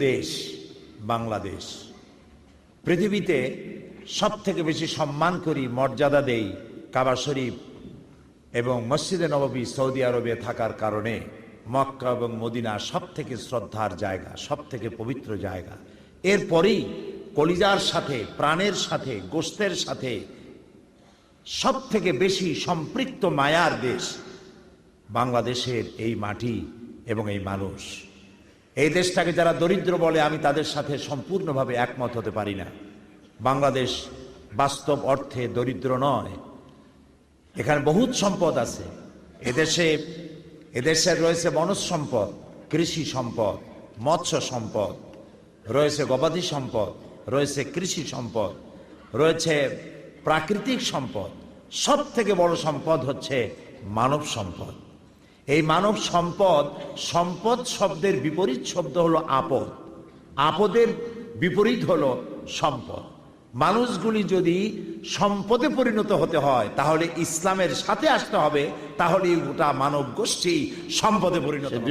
দেশ বাংলাদেশ। পৃথিবীতে সব থেকে বেশি সম্মান করি, মর্যাদা দেই কাবা শরীফ এবং মসজিদে নববী সৌদি আরবে থাকার কারণে মক্কা এবং মদিনা সব থেকে শ্রদ্ধার জায়গা, সব থেকে পবিত্র জায়গা। এরপরেই কলিজার সাথে, প্রাণের সাথে, গোশতের সাথে সব থেকে বেশি সম্পৃক্ত মায়ার দেশ বাংলাদেশের এই মাটি এবং এই মানুষ। এই দেশটাকে যারা দরিদ্র বলে, আমি তাদের সাথে সম্পূর্ণভাবে একমত হতে পারি না। বাংলাদেশ বাস্তব অর্থে দরিদ্র নয়। এখানে বহুত সম্পদ আছে। এদেশে রয়েছে বনজ সম্পদ, কৃষি সম্পদ, মৎস্য সম্পদ, রয়েছে গবাদি সম্পদ, রয়েছে কৃষি সম্পদ, রয়েছে প্রাকৃতিক সম্পদ। সব থেকে বড় সম্পদ হচ্ছে মানব সম্পদ। এই মানব সম্পদ, সম্পদ শব্দের বিপরীত শব্দ হলো আপদ, আপদের বিপরীত হলো সম্পদ। মানুষগুলি যদি সম্পদে পরিণত হতে হয় তাহলে ইসলামের সাথে আসতে হবে, তাহলে গোটা মানব গোষ্ঠী সম্পদে পরিণত হবে।